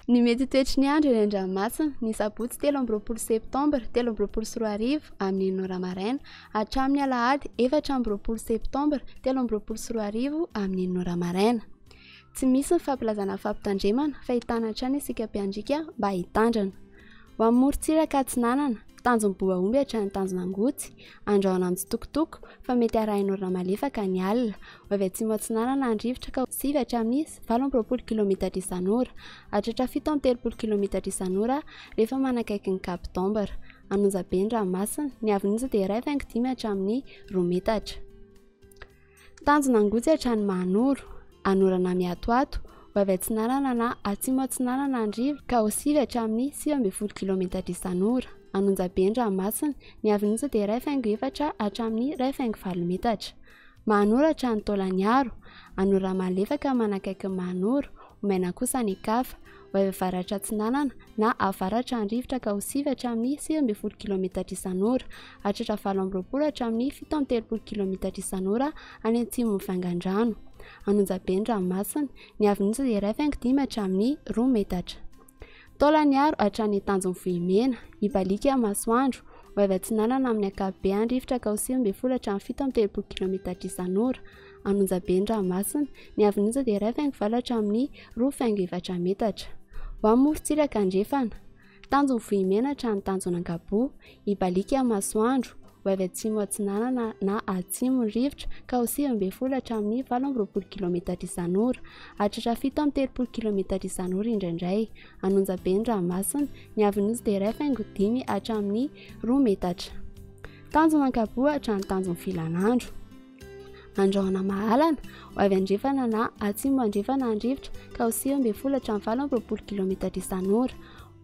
Ny mety toetry ny andro eny an-dranomasina ny sabotsy 13 septambra 2024 amin'ny 9 ora maraina hatramin'ny alahady 14 septambra 2024 amin'ny 9 ora maraina. Tsy misy ny fampilazana fampitandremana fa hitana hatrany isika mpiandrika mba hitandrana. Ho amin'ny morontsiraka Atsinanana, Tanjomboaomby hatrany Tanjonangotsy, andrahona amin'ny Tsitokotoko fa mety arahin'orina malefaka ny alina. Ho avy atsimo Atsinanana andrivotra ka 9 hatramin'ny 20 km isan'ora, hatratra 7 km isan'ora rehefa manakaiky ny Cap d'Ambra. Anonjabe ny ranomasina, ny avin'onja dia 1,5 hatramin'ny 2 metatra. Tanjonangotsy hatrany Mahanoro, anorana miatoato. Ho avy Atsinanana na atsimo Atsinanana andrivotra ka 9 hatramin'ny 9 km isan'ora. Anonjabe ny ranomasina, ny avin'onja dia 1,4 hatramin'ny 1,4 metatra. Mahanoro hatrany Taolagnaro, anora malefaka manakaiky ny Mahanoro, maina kosa ny Kafa. Ho avy avaratra Atsinanana na avaratra andrivotra ka 9 hatramin'ny 9 km isan'ora, hatratra 20 hatramin'ny 17 km isan'ora any atsimo Vangandrano. Anonjabe ny ranomasina, ny avin'onja dia 1,5 hatramin'ny 2 metatra. Taolagnaro hatrany Tanjomvohimena, Ibalika Masoandro. Ho avy Atsinanana amin'ny ankapobeny andrivotra ka 9 hatramin'ny 17 km isan'ora. Anonjabe ny ranomasina, ny avin'onja dia 1,4 hatramin'ny 2,4 metatra. Ho amin'ny morontsiraka andrefana, Tanjomvohimena hatrany Tanjonangabo, Ibalika Masoandro. Ho avy atsimo Atsinanana na atsimo ny rivotra ka 9 hatramin'ny 20 km isan'ora, hatratra 17 km isan'ora indraindray. Anonjabe ny ranomasina, ny avin'onja dia 1,5 hatramin'ny 2 metatra. Tanjonangabo hatrany Tanjonfilanandro, andrahona Mahalana. Ho avy andrefana na atsimo andrefana andrivotra ka 9 hatramin'ny 20 km isan'ora.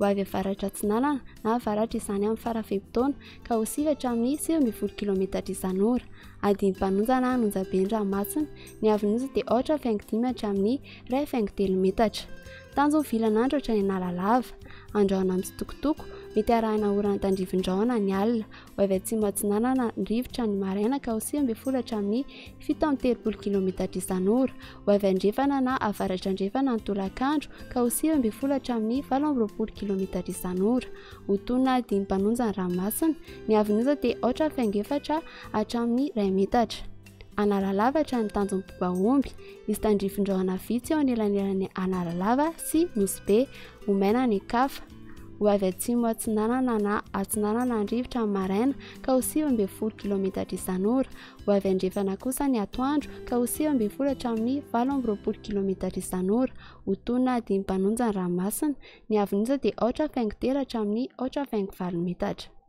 Ho avy avaratra Atsinanana na avaratra izany amin'ny farafepotaona ka 9 hatramin'ny 9 km isan'ora. Adimpanonjana anonjabe ny ranomasina, ny avin'onja dia 8,5 hatramin'ny 2,3 metatra. Tanjonfilanandro hatrany Analalava, andrahona amin'ny Tsitokotoko, mety arahina orana tandrivon-drahona ny alina. Ho avy atsimo Atsinanana ny rivotra ny maraina ka 9 hatramin'ny 17 km isan'ora. Ho avy andrefana na avaratra andrefana ny tolakandro ka 9 hatramin'ny 20 km isan'ora. Ho tonona adimpanonja ny ranomasina, ny avin'onja dia 8,4 hatramin'ny 2 metatra. Analalava hatrany Tanjomboaomby, misy tandrivon-drahona vitsy eo anelanelan'ny Analalava sy Nosy. Ho maina ny Kafa. Ho avy atsimo Atsinanana na Atsinanana andrivotra ny maraina ka 9 km isan'ora. Ho avy andrefana kosa ny atoandro ka 9 hatramin'ny 20 km isan'ora. Ho tonona adimpanonja ny ranomasina, ny avin'onja dia 8,3 hatramin'ny 8,4 metatra.